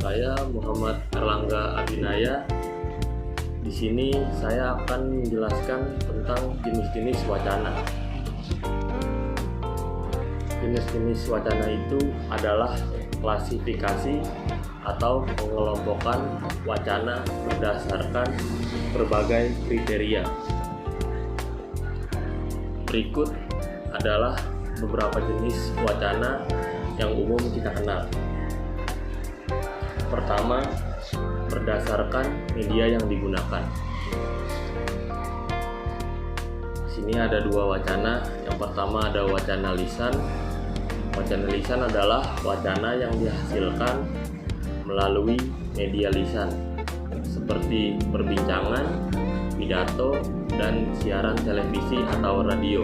Saya Muhammad Erlangga Abinaya. Di sini saya akan menjelaskan tentang jenis-jenis wacana. Jenis-jenis wacana itu adalah klasifikasi atau pengelompokan wacana berdasarkan berbagai kriteria. Berikut adalah beberapa jenis wacana yang umum kita kenal. Pertama, berdasarkan media yang digunakan. Di sini ada dua wacana. Yang pertama ada wacana lisan. Wacana lisan adalah wacana yang dihasilkan melalui media lisan, seperti perbincangan, pidato, dan siaran televisi atau radio.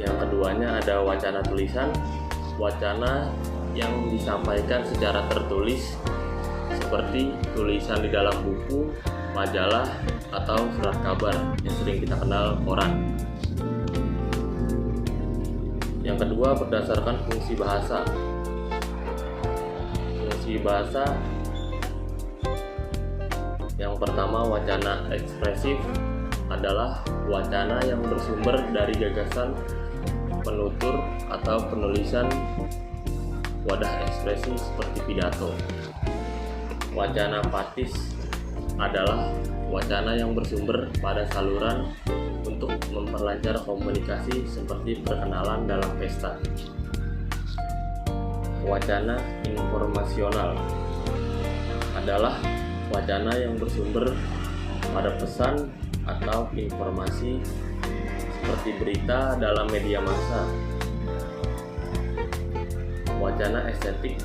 Yang keduanya ada wacana tulisan. Wacana yang disampaikan secara tertulis, seperti tulisan di dalam buku, majalah, atau surat kabar yang sering kita kenal koran. Yang kedua berdasarkan fungsi bahasa. Fungsi bahasa yang pertama, wacana ekspresif adalah wacana yang bersumber dari gagasan penutur atau penulisan wadah ekspresi seperti pidato. Wacana patis adalah wacana yang bersumber pada saluran untuk memperlancar komunikasi seperti perkenalan dalam pesta. Wacana informasional adalah wacana yang bersumber pada pesan atau informasi seperti berita dalam media massa. Wacana estetik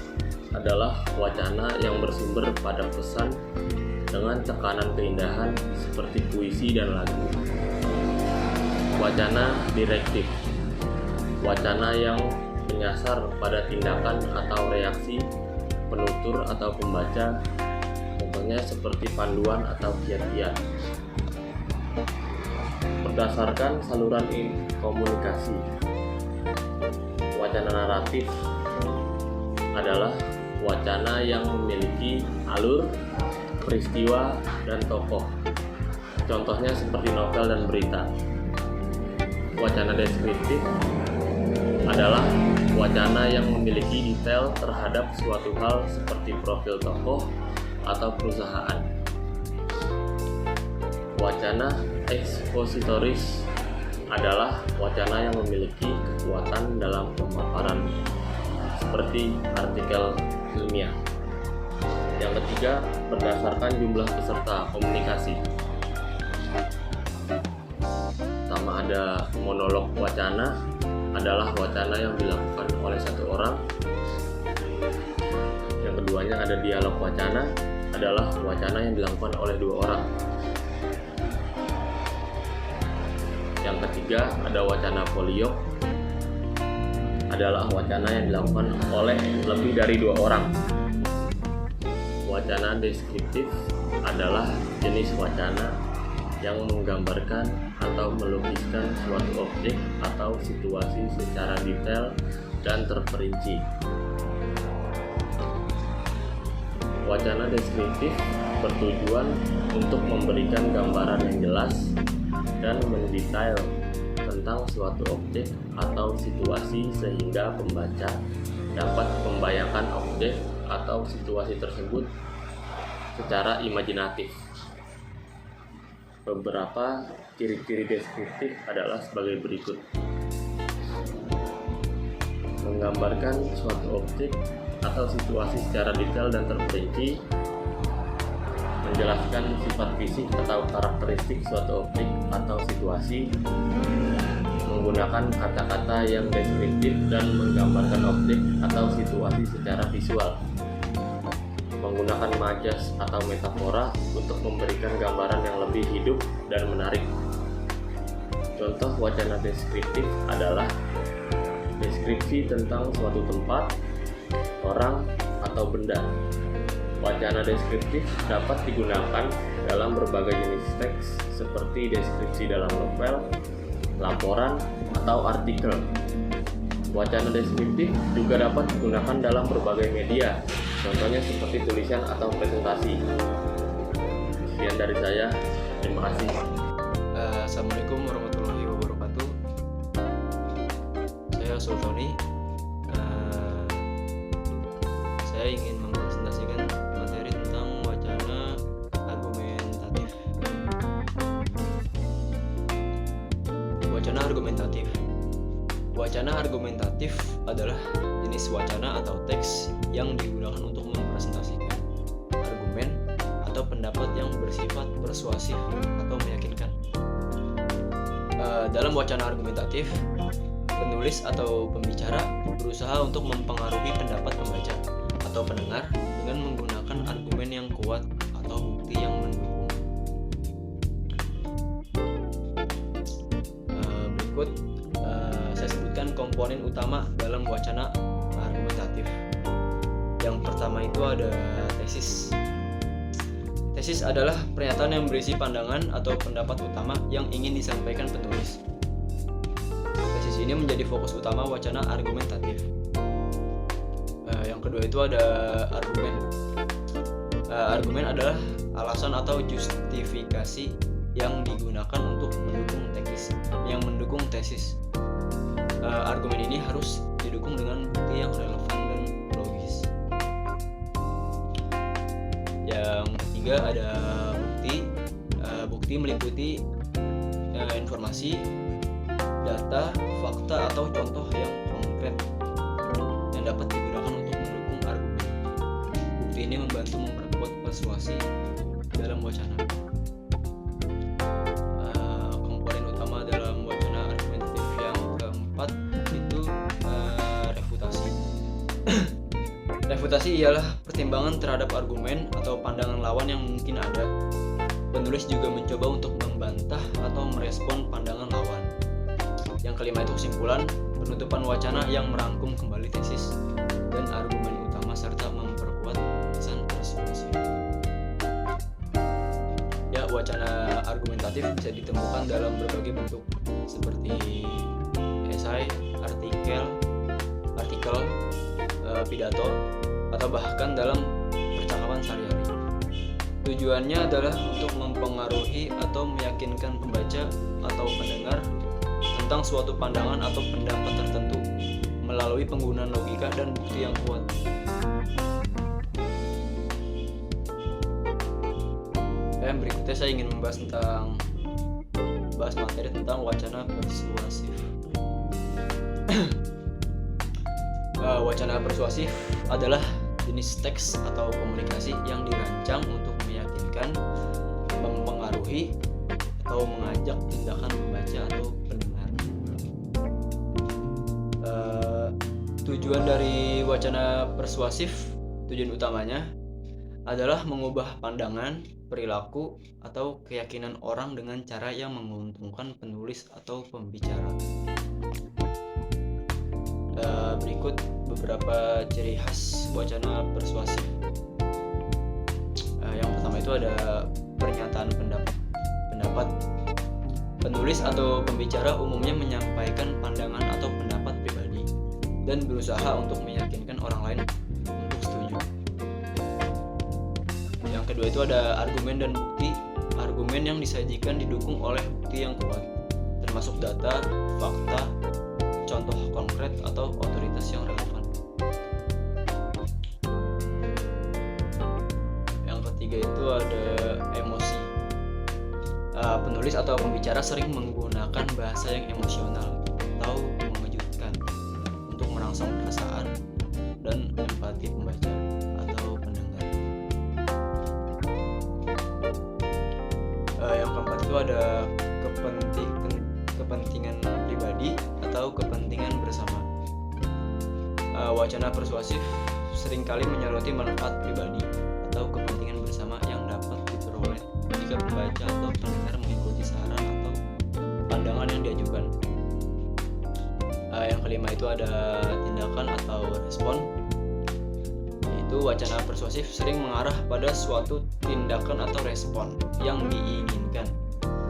adalah wacana yang bersumber pada pesan dengan tekanan keindahan seperti puisi dan lagu. Wacana direktif, wacana yang menyasar pada tindakan atau reaksi penutur atau pembaca, contohnya seperti panduan atau kiat-kiat. Berdasarkan saluran komunikasi, wacana naratif adalah wacana yang memiliki alur, peristiwa, dan tokoh. Contohnya seperti novel dan berita. Wacana deskriptif adalah wacana yang memiliki detail terhadap suatu hal seperti profil tokoh atau perusahaan. Wacana ekspositoris adalah wacana yang memiliki kekuatan dalam pemaparan seperti artikel ilmiah. Yang ketiga, berdasarkan jumlah peserta komunikasi. Pertama ada monolog wacana, adalah wacana yang dilakukan oleh satu orang. Yang keduanya ada dialog wacana, adalah wacana yang dilakukan oleh dua orang. Yang ketiga ada wacana poliok, adalah wacana yang dilakukan oleh lebih dari dua orang. Wacana deskriptif adalah jenis wacana yang menggambarkan atau melukiskan suatu objek atau situasi secara detail dan terperinci. Wacana deskriptif bertujuan untuk memberikan gambaran yang jelas dan mendetail tentang suatu objek atau situasi sehingga pembaca dapat membayangkan objek atau situasi tersebut secara imajinatif. Beberapa ciri-ciri deskriptif adalah sebagai berikut. Menggambarkan suatu objek atau situasi secara detail dan terperinci, menjelaskan sifat fisik atau karakteristik suatu objek atau situasi, menggunakan kata-kata yang deskriptif dan menggambarkan objek atau situasi secara visual, menggunakan majas atau metafora untuk memberikan gambaran yang lebih hidup dan menarik. Contoh wacana deskriptif adalah deskripsi tentang suatu tempat, orang, atau benda. Wacana deskriptif dapat digunakan dalam berbagai jenis teks seperti deskripsi dalam novel, laporan, atau artikel. Wacana deskriptif juga dapat digunakan dalam berbagai media, contohnya seperti tulisan atau presentasi. Sekian dari saya, terima kasih. Assalamualaikum warahmatullahi wabarakatuh. Saya Sultoni. Saya ingin mempresentasikan materi tentang wacana argumentatif. Wacana argumentatif. Wacana argumentatif adalah jenis wacana atau teks yang digunakan untuk mempresentasikan argumen atau pendapat yang bersifat persuasif atau meyakinkan. Dalam wacana argumentatif, penulis atau pembicara berusaha untuk mempengaruhi pendapat pembaca atau pendengar dengan menggunakan argumen yang kuat atau bukti yang mendukung. Berikut saya sebutkan komponen utama dalam wacana argumentatif. Yang pertama itu ada tesis. Tesis adalah pernyataan yang berisi pandangan atau pendapat utama yang ingin disampaikan penulis. Tesis ini menjadi fokus utama wacana argumentatif. Yang kedua itu ada argumen. Argumen adalah alasan atau justifikasi yang digunakan untuk mendukung tesis. Argumen ini harus didukung dengan bukti yang relevan dan logis. Yang ketiga ada bukti. Bukti meliputi informasi, data, fakta atau contoh yang konkret yang dapat digunakan untuk mendukung argumen. Bukti ini membantu memperkuat persuasi dalam wacana. Komponen utama dalam wacana argumentatif yang keempat itu refutasi. Refutasi ialah pertimbangan terhadap argumen atau pandangan lawan yang mungkin ada. Penulis juga mencoba untuk membantah atau merespon pandangan lawan. Yang kelima itu kesimpulan, penutupan wacana yang merangkum kembali tesis dan argumen utama serta memperkuat kesan persuasif. Ya, wacana argumentatif bisa ditemukan dalam berbagai bentuk seperti esai, artikel, pidato, atau bahkan dalam percakapan sehari-hari. Tujuannya adalah untuk mempengaruhi atau meyakinkan pembaca atau pendengar tentang suatu pandangan atau pendapat tertentu melalui penggunaan logika dan bukti yang kuat. Berikutnya saya ingin membahas materi tentang wacana persuasif. Wacana persuasif adalah jenis teks atau komunikasi yang dirancang untuk meyakinkan, mempengaruhi, atau mengajak tindakan pembaca atau pendengar. Tujuan dari wacana persuasif, tujuan utamanya adalah mengubah pandangan, perilaku, atau keyakinan orang dengan cara yang menguntungkan penulis atau pembicara. Berikut beberapa ciri khas wacana persuasif. Yang pertama itu ada pernyataan pendapat. Penulis atau pembicara umumnya menyampaikan pandangan atau pendapat pribadi dan berusaha untuk meyakinkan orang lain untuk setuju. Yang kedua itu ada argumen dan bukti. Argumen yang disajikan didukung oleh bukti yang kuat, termasuk data, fakta, contoh konkret atau otoritas yang relevan. Yang ketiga itu ada emosi. Penulis atau pembicara sering menggunakan bahasa yang emosional atau mengejutkan untuk merangsang perasaan dan empati pembaca atau pendengar. Yang keempat itu ada kepentingan pribadi atau kepentingan bersama. Wacana persuasif seringkali menyoroti manfaat pribadi atau kepentingan bersama yang dapat diperoleh jika pembaca atau pendengar mengikuti saran atau pandangan yang diajukan. Yang kelima itu ada tindakan atau respon. Yaitu wacana persuasif sering mengarah pada suatu tindakan atau respon yang diinginkan,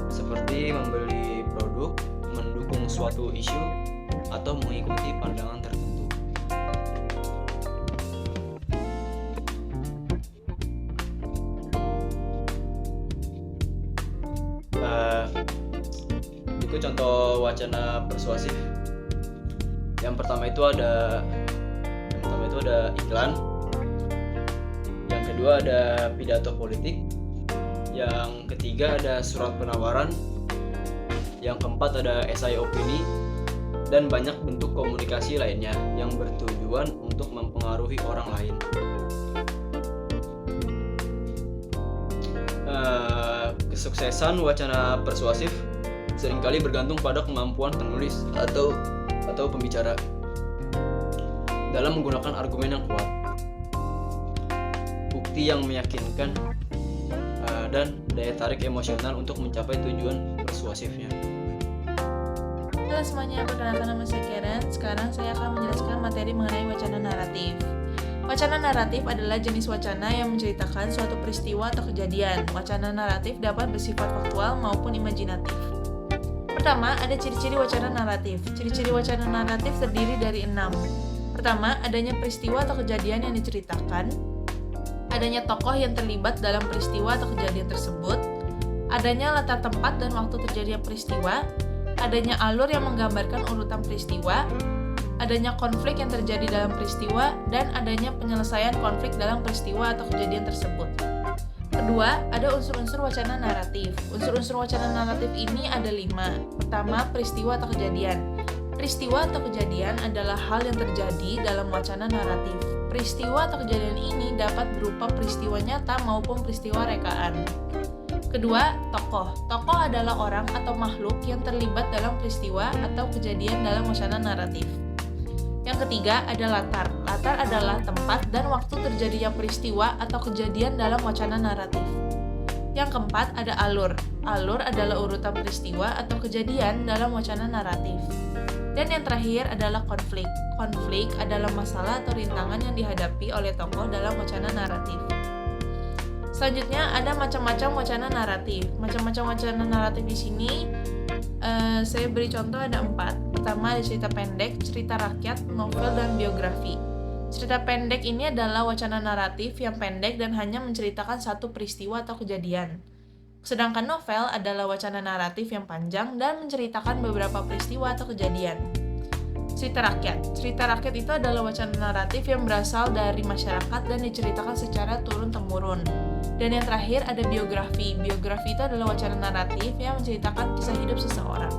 seperti membeli produk, mendukung suatu isu, atau mengikuti pandangan tertentu. Berikut contoh wacana persuasif. Yang pertama itu ada iklan. Yang kedua ada pidato politik. Yang ketiga ada surat penawaran. Yang keempat ada esai opini, dan banyak bentuk komunikasi lainnya yang bertujuan untuk mempengaruhi orang lain. Kesuksesan wacana persuasif seringkali bergantung pada kemampuan penulis atau pembicara dalam menggunakan argumen yang kuat, bukti yang meyakinkan, dan daya tarik emosional untuk mencapai tujuan persuasifnya. Halo semuanya, perkenalkan nama saya Karen. Sekarang saya akan menjelaskan materi mengenai wacana naratif. Wacana naratif adalah jenis wacana yang menceritakan suatu peristiwa atau kejadian. Wacana naratif dapat bersifat faktual maupun imajinatif. Pertama, ada ciri-ciri wacana naratif. Ciri-ciri wacana naratif terdiri dari 6. Pertama, adanya peristiwa atau kejadian yang diceritakan. Adanya tokoh yang terlibat dalam peristiwa atau kejadian tersebut. Adanya latar tempat dan waktu terjadinya peristiwa. Adanya alur yang menggambarkan urutan peristiwa, adanya konflik yang terjadi dalam peristiwa, dan adanya penyelesaian konflik dalam peristiwa atau kejadian tersebut. Kedua, ada unsur-unsur wacana naratif. Unsur-unsur wacana naratif ini ada 5. Pertama, peristiwa atau kejadian. Peristiwa atau kejadian adalah hal yang terjadi dalam wacana naratif. Peristiwa atau kejadian ini dapat berupa peristiwa nyata maupun peristiwa rekaan. Kedua, tokoh. Tokoh adalah orang atau makhluk yang terlibat dalam peristiwa atau kejadian dalam wacana naratif. Yang ketiga, ada latar. Latar adalah tempat dan waktu terjadinya peristiwa atau kejadian dalam wacana naratif. Yang keempat, ada alur. Alur adalah urutan peristiwa atau kejadian dalam wacana naratif. Dan yang terakhir adalah konflik. Konflik adalah masalah atau rintangan yang dihadapi oleh tokoh dalam wacana naratif. Selanjutnya ada macam-macam wacana naratif. Macam-macam wacana naratif di sini saya beri contoh ada 4. Pertama ada cerita pendek, cerita rakyat, novel, dan biografi. Cerita pendek ini adalah wacana naratif yang pendek dan hanya menceritakan satu peristiwa atau kejadian. Sedangkan novel adalah wacana naratif yang panjang dan menceritakan beberapa peristiwa atau kejadian. Cerita rakyat. Cerita rakyat itu adalah wacana naratif yang berasal dari masyarakat dan diceritakan secara turun-temurun. Dan yang terakhir ada biografi. Biografi itu adalah wacana naratif yang menceritakan kisah hidup seseorang.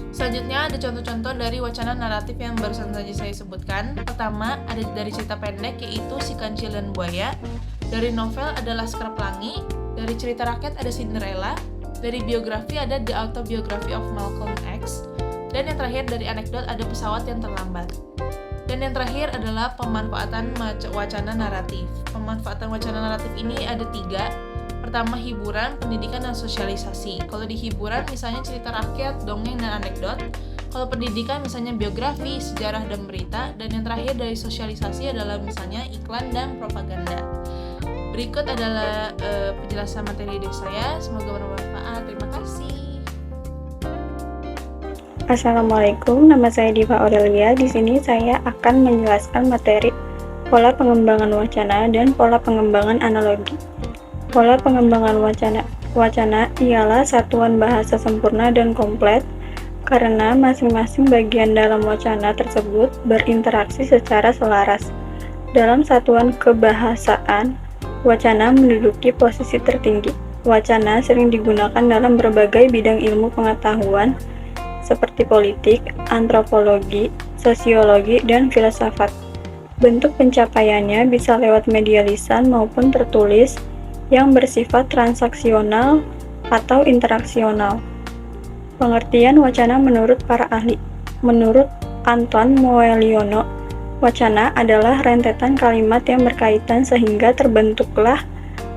Selanjutnya ada contoh-contoh dari wacana naratif yang barusan saja saya sebutkan. Pertama ada dari cerita pendek yaitu Si Kancil dan Buaya. Dari novel ada Laskar Pelangi. Dari cerita rakyat ada Cinderella. Dari biografi ada The Autobiography of Malcolm X. Dan yang terakhir dari anekdot ada Pesawat yang Terlambat. Dan yang terakhir adalah pemanfaatan wacana naratif. Pemanfaatan wacana naratif ini ada 3. Pertama, hiburan, pendidikan, dan sosialisasi. Kalau di hiburan misalnya cerita rakyat, dongeng, dan anekdot. Kalau pendidikan misalnya biografi, sejarah, dan berita. Dan yang terakhir dari sosialisasi adalah misalnya iklan dan propaganda. Berikut adalah penjelasan materi dari saya. Semoga bermanfaat. Terima kasih. Assalamualaikum, nama saya Diva Aurelia. Di sini saya akan menjelaskan materi pola pengembangan wacana dan pola pengembangan analogi. Pola pengembangan wacana ialah satuan bahasa sempurna dan komplit karena masing-masing bagian dalam wacana tersebut berinteraksi secara selaras. Dalam satuan kebahasaan, wacana menduduki posisi tertinggi. Wacana sering digunakan dalam berbagai bidang ilmu pengetahuan seperti politik, antropologi, sosiologi, dan filsafat. Bentuk pencapaiannya bisa lewat media lisan maupun tertulis yang bersifat transaksional atau interaksional. Pengertian wacana menurut para ahli. Menurut Anton Moeliono, wacana adalah rentetan kalimat yang berkaitan sehingga terbentuklah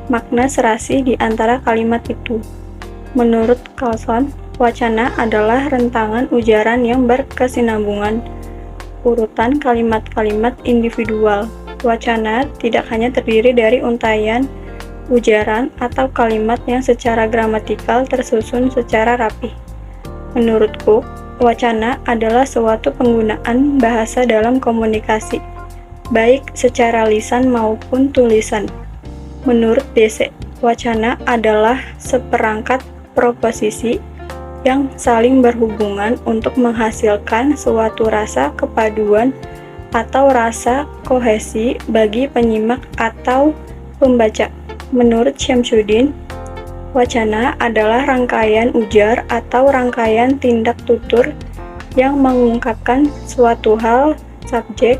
makna serasi di antara kalimat itu. Menurut Carlson, wacana adalah rentangan ujaran yang berkesinambungan, urutan kalimat-kalimat individual. Wacana tidak hanya terdiri dari untaian, ujaran, atau kalimat yang secara gramatikal tersusun secara rapih. Menurut Cook, wacana adalah suatu penggunaan bahasa dalam komunikasi, baik secara lisan maupun tulisan. Menurut DC, wacana adalah seperangkat proposisi yang saling berhubungan untuk menghasilkan suatu rasa kepaduan atau rasa kohesi bagi penyimak atau pembaca. Menurut Syamsuddin, wacana adalah rangkaian ujar atau rangkaian tindak tutur yang mengungkapkan suatu hal subjek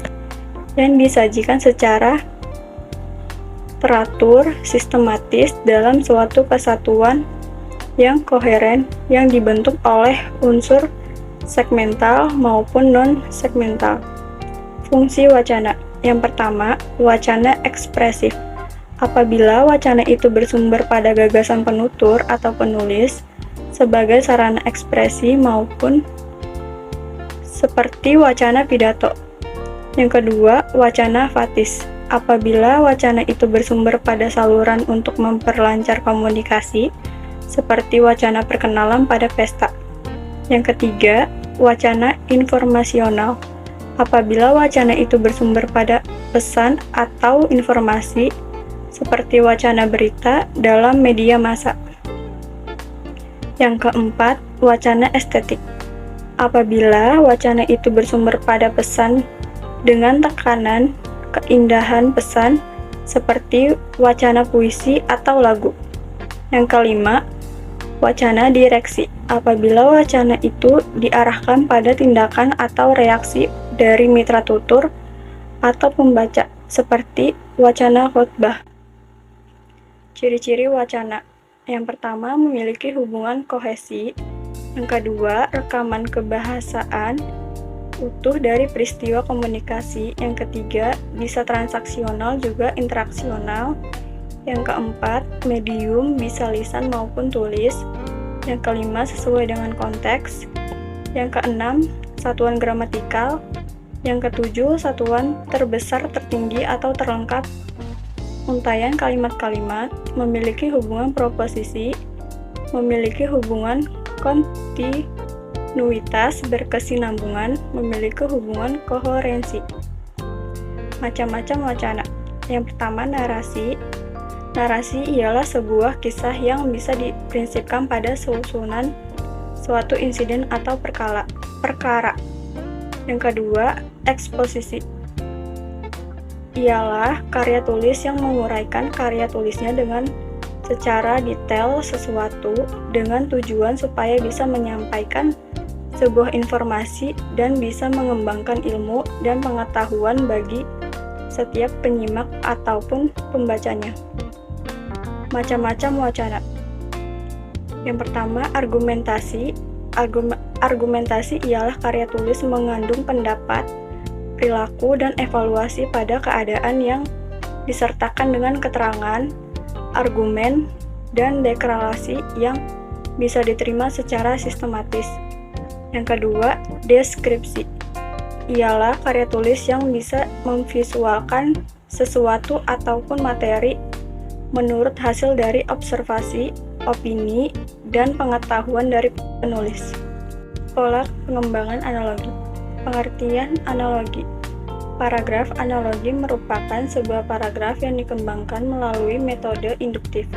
yang disajikan secara teratur, sistematis dalam suatu kesatuan yang koheren yang dibentuk oleh unsur segmental maupun non-segmental. Fungsi wacana. Yang pertama, wacana ekspresif. Apabila wacana itu bersumber pada gagasan penutur atau penulis sebagai sarana ekspresi maupun seperti wacana pidato. Yang kedua, wacana fatis. Apabila wacana itu bersumber pada saluran untuk memperlancar komunikasi, seperti wacana perkenalan pada pesta. Yang ketiga, wacana informasional. Apabila wacana itu bersumber pada pesan atau informasi, seperti wacana berita dalam media massa. Yang keempat, wacana estetik. Apabila wacana itu bersumber pada pesan dengan tekanan keindahan pesan, seperti wacana puisi atau lagu. Yang kelima, wacana direksi. Apabila wacana itu diarahkan pada tindakan atau reaksi dari mitra tutur atau pembaca, seperti wacana khotbah. Ciri-ciri wacana. Yang pertama, memiliki hubungan kohesi. Yang kedua, rekaman kebahasaan utuh dari peristiwa komunikasi. Yang ketiga, bisa transaksional juga interaksional. Yang keempat, medium bisa lisan maupun tulis. Yang kelima, sesuai dengan konteks. Yang keenam, satuan gramatikal. Yang ketujuh, satuan terbesar, tertinggi, atau terlengkap. Untaian kalimat-kalimat, memiliki hubungan proposisi, memiliki hubungan kontinuitas berkesinambungan, memiliki hubungan koherensi. Macam-macam wacana. Yang pertama, narasi. Narasi ialah sebuah kisah yang bisa diprinsipkan pada susunan suatu insiden atau perkara. Yang kedua, eksposisi. Ialah karya tulis yang menguraikan karya tulisnya dengan secara detail sesuatu dengan tujuan supaya bisa menyampaikan sebuah informasi dan bisa mengembangkan ilmu dan pengetahuan bagi setiap penyimak ataupun pembacanya. Macam-macam wacana. Yang pertama, argumentasi. Argumentasi ialah karya tulis mengandung pendapat, perilaku, dan evaluasi pada keadaan yang disertakan dengan keterangan, argumen, dan deklarasi yang bisa diterima secara sistematis. Yang kedua, deskripsi. Ialah karya tulis yang bisa memvisualkan sesuatu ataupun materi menurut hasil dari observasi, opini, dan pengetahuan dari penulis. Pola pengembangan analogi. Pengertian analogi. Paragraf analogi merupakan sebuah paragraf yang dikembangkan melalui metode induktif.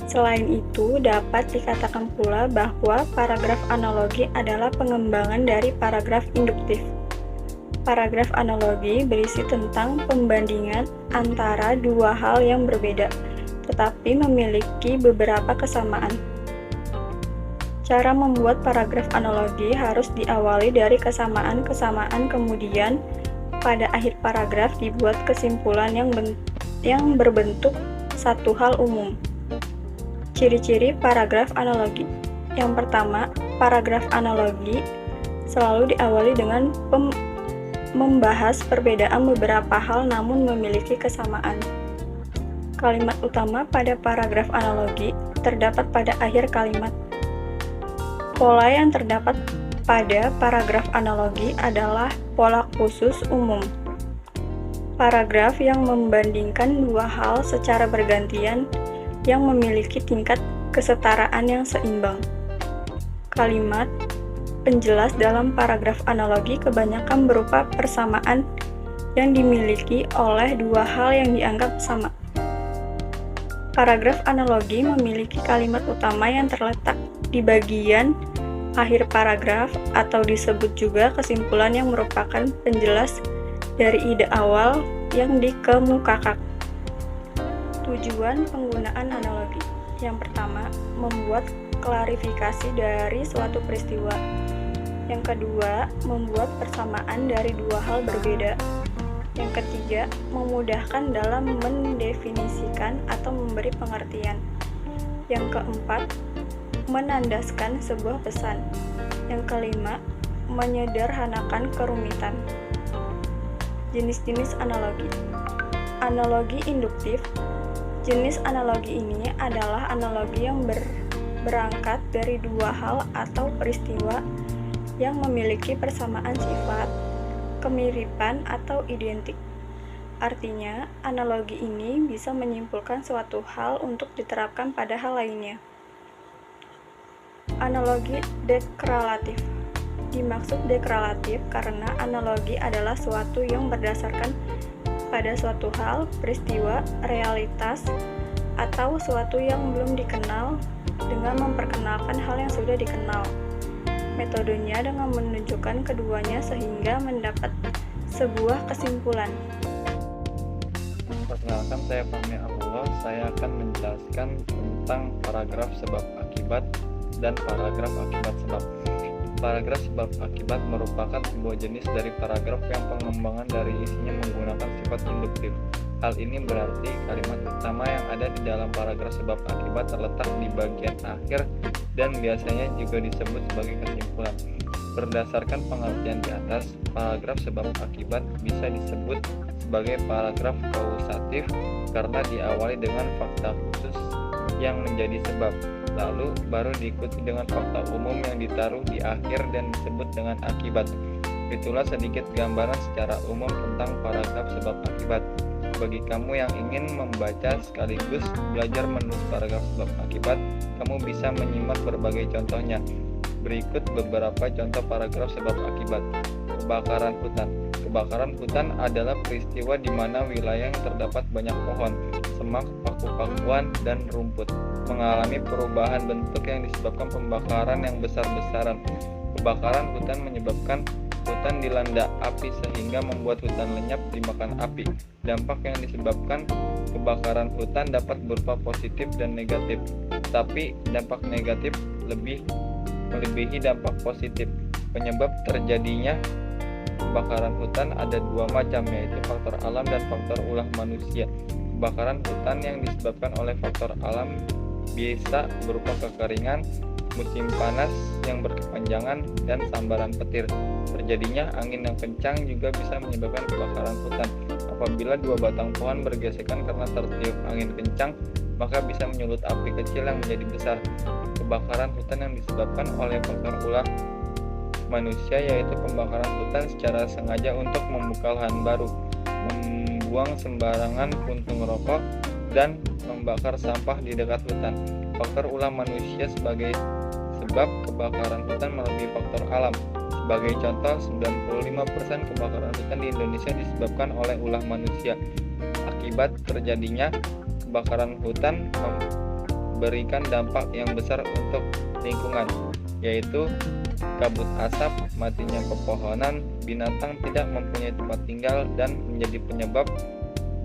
Selain itu, dapat dikatakan pula bahwa paragraf analogi adalah pengembangan dari paragraf induktif. Paragraf analogi berisi tentang pembandingan antara dua hal yang berbeda, tetapi memiliki beberapa kesamaan. Cara membuat paragraf analogi harus diawali dari kesamaan-kesamaan, kemudian pada akhir paragraf dibuat kesimpulan yang berbentuk satu hal umum. Ciri-ciri paragraf analogi. Yang pertama, paragraf analogi selalu diawali dengan membahas perbedaan beberapa hal namun memiliki kesamaan. Kalimat utama pada paragraf analogi terdapat pada akhir kalimat. Pola yang terdapat pada paragraf analogi adalah pola khusus umum. Paragraf yang membandingkan dua hal secara bergantian yang memiliki tingkat kesetaraan yang seimbang. Kalimat penjelas dalam paragraf analogi kebanyakan berupa persamaan yang dimiliki oleh dua hal yang dianggap sama. Paragraf analogi memiliki kalimat utama yang terletak di bagian akhir paragraf atau disebut juga kesimpulan yang merupakan penjelas dari ide awal yang dikemukakan. Tujuan penggunaan analogi. Yang pertama, membuat klarifikasi dari suatu peristiwa. Yang kedua, membuat persamaan dari dua hal berbeda. Yang ketiga, memudahkan dalam mendefinisikan atau memberi pengertian. Yang keempat, menandaskan sebuah pesan. Yang kelima, menyederhanakan kerumitan. Jenis-jenis analogi. Analogi induktif. Jenis analogi ini adalah analogi yang berangkat dari dua hal atau peristiwa yang memiliki persamaan sifat, kemiripan, atau identik. Artinya, analogi ini bisa menyimpulkan suatu hal untuk diterapkan pada hal lainnya. Analogi deklaratif. Dimaksud deklaratif karena analogi adalah suatu yang berdasarkan pada suatu hal, peristiwa, realitas, atau suatu yang belum dikenal dengan memperkenalkan hal yang sudah dikenal. Metodenya dengan menunjukkan keduanya sehingga mendapat sebuah kesimpulan. Perkenalkan, saya Fahmi Abdullah. Saya akan menjelaskan tentang paragraf sebab akibat dan paragraf akibat sebab. Paragraf sebab akibat merupakan sebuah jenis dari paragraf yang pengembangan dari isinya menggunakan sifat induktif. Hal ini berarti kalimat utama yang ada di dalam paragraf sebab akibat terletak di bagian akhir dan biasanya juga disebut sebagai kesimpulan. Berdasarkan pengertian di atas, paragraf sebab akibat bisa disebut sebagai paragraf kausatif karena diawali dengan fakta khusus yang menjadi sebab, lalu baru diikuti dengan fakta umum yang ditaruh di akhir dan disebut dengan akibat. Itulah sedikit gambaran secara umum tentang paragraf sebab akibat. Bagi kamu yang ingin membaca sekaligus belajar menulis paragraf sebab akibat, kamu bisa menyimak berbagai contohnya. Berikut beberapa contoh paragraf sebab akibat. Kebakaran hutan. Kebakaran hutan adalah peristiwa di mana wilayah yang terdapat banyak pohon, semak, paku-pakuan, dan rumput mengalami perubahan bentuk yang disebabkan pembakaran yang besar-besaran. Kebakaran hutan menyebabkan hutan dilanda api sehingga membuat hutan lenyap dimakan api. Dampak yang disebabkan kebakaran hutan dapat berupa positif dan negatif, tapi dampak negatif melebihi dampak positif. Penyebab terjadinya kebakaran hutan ada dua macam, yaitu faktor alam dan faktor ulah manusia. Kebakaran hutan yang disebabkan oleh faktor alam bisa berupa kekeringan, musim panas yang berkepanjangan, dan sambaran petir. Terjadinya angin yang kencang juga bisa menyebabkan kebakaran hutan. Apabila dua batang pohon bergesekan karena tertiup angin kencang, maka bisa menyulut api kecil yang menjadi besar. Kebakaran hutan yang disebabkan oleh faktor ulah manusia yaitu pembakaran hutan secara sengaja untuk membuka lahan baru, membuang sembarangan puntung rokok, dan membakar sampah di dekat hutan. Faktor ulah manusia sebagai sebab kebakaran hutan melebihi faktor alam. Sebagai contoh, 95% kebakaran hutan di Indonesia disebabkan oleh ulah manusia. Akibat terjadinya kebakaran hutan memberikan dampak yang besar untuk lingkungan, yaitu kabut asap, matinya pepohonan, binatang tidak mempunyai tempat tinggal, dan menjadi penyebab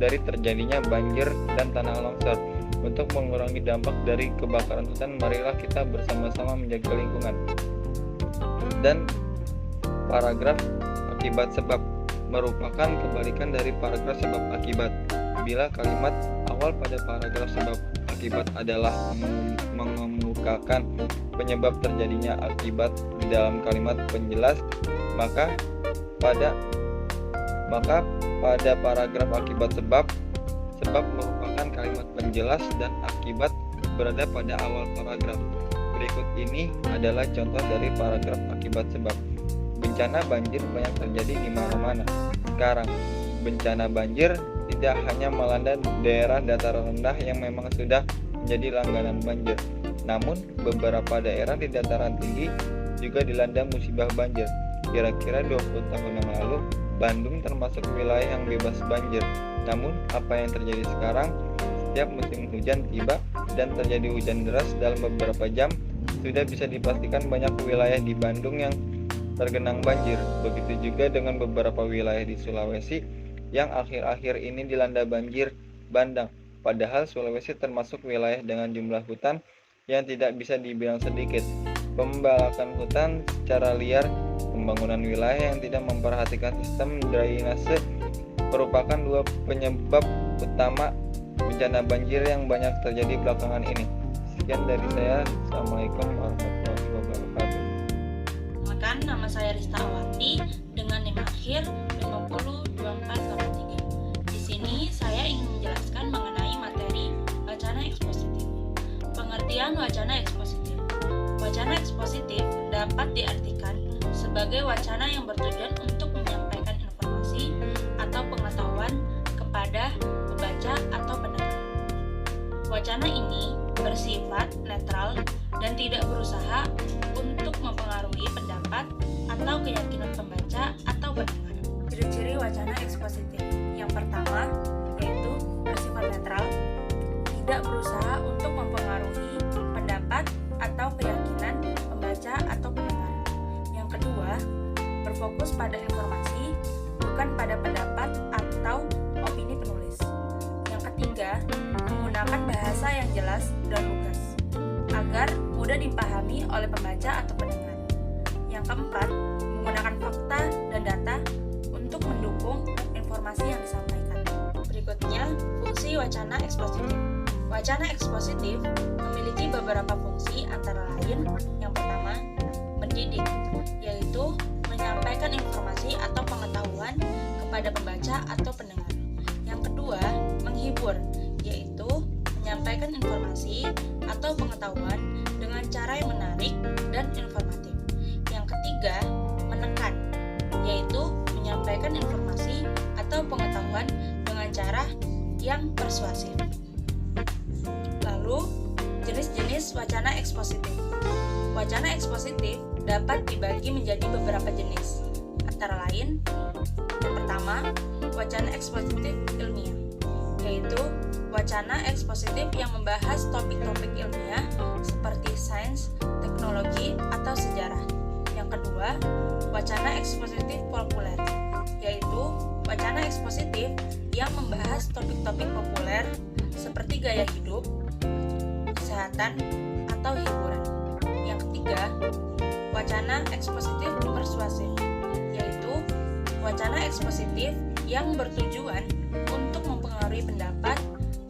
dari terjadinya banjir dan tanah longsor. Untuk mengurangi dampak dari kebakaran hutan, marilah kita bersama-sama menjaga lingkungan. Dan paragraf akibat sebab merupakan kebalikan dari paragraf sebab akibat. Bila kalimat awal pada paragraf sebab akibat adalah mengemukakan penyebab terjadinya akibat di dalam kalimat penjelas, maka pada paragraf akibat sebab merupakan kalimat penjelas dan akibat berada pada awal paragraf. Berikut ini adalah contoh dari paragraf akibat sebab. Bencana banjir banyak terjadi di mana-mana. Sekarang, bencana banjir tidak hanya melanda daerah dataran rendah yang memang sudah menjadi langganan banjir, namun beberapa daerah di dataran tinggi juga dilanda musibah banjir. Kira-kira 20 tahun yang lalu, Bandung termasuk wilayah yang bebas banjir. Namun, apa yang terjadi sekarang? Setiap musim hujan tiba dan terjadi hujan deras dalam beberapa jam, sudah bisa dipastikan banyak wilayah di Bandung yang tergenang banjir. Begitu juga dengan beberapa wilayah di Sulawesi yang akhir-akhir ini dilanda banjir bandang. Padahal Sulawesi termasuk wilayah dengan jumlah hutan yang tidak bisa dibilang sedikit. Pembalakan hutan secara liar, pembangunan wilayah yang tidak memperhatikan sistem drainase merupakan dua penyebab utama bencana banjir yang banyak terjadi belakangan ini. Sekian dari saya. Assalamualaikum warahmatullahi wabarakatuh. Perkenalkan, nama saya Rista Awati dengan NIM akhir 502483. Di sini saya ingin menjelaskan mengenai materi wacana ekspositif. Pengertian wacana ekspositif. Wacana ekspositif dapat diartikan sebagai wacana yang bertujuan untuk menyampaikan informasi atau pengetahuan kepada pembaca atau pendengar. Wacana ini bersifat netral dan tidak berusaha untuk mempengaruhi pendapat atau keyakinan pembaca atau pendengar. Ciri-ciri wacana ekspositif yang pertama yaitu bersifat netral, tidak berusaha untuk mempengaruhi pendapat atau keyakinan pembaca atau pendengar. Yang kedua, berfokus pada informasi, bukan pada pendapat atau opini penulis. Yang ketiga, menggunakan bahasa yang jelas dan lugas, agar mudah dipahami oleh pembaca atau pendengar. Yang keempat, menggunakan fakta dan data untuk mendukung informasi yang disampaikan. Berikutnya, fungsi wacana ekspositif. Wacana ekspositif memiliki beberapa fungsi, antara lain yang pertama, mendidik, yaitu menyampaikan informasi atau pengetahuan kepada pembaca atau pendengar. Yang kedua, menghibur, yaitu menyampaikan informasi atau pengetahuan dengan cara yang menarik dan informatif. Yang ketiga, menekan, yaitu menyampaikan informasi atau pengetahuan dengan cara yang persuasif. Lalu, jenis-jenis wacana ekspositif. Wacana ekspositif dapat dibagi menjadi beberapa jenis, antara lain yang pertama, wacana ekspositif ilmiah, yaitu wacana ekspositif yang membahas topik-topik ilmiah seperti sains, teknologi, atau sejarah. Yang kedua, wacana ekspositif populer, yaitu wacana ekspositif yang membahas topik-topik populer seperti gaya hidup, kesehatan, atau hiburan. Yang ketiga, wacana ekspositif persuasif, yaitu wacana ekspositif yang bertujuan untuk mempengaruhi pendapat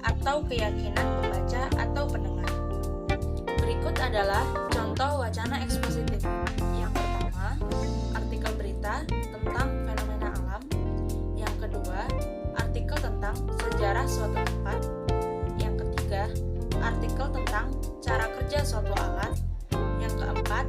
atau keyakinan pembaca atau pendengar. Berikut adalah contoh wacana ekspositif. Yang pertama, artikel berita tentang fenomena alam. Yang kedua, artikel tentang sejarah suatu tempat. Yang ketiga, artikel tentang cara kerja suatu alat. Yang keempat,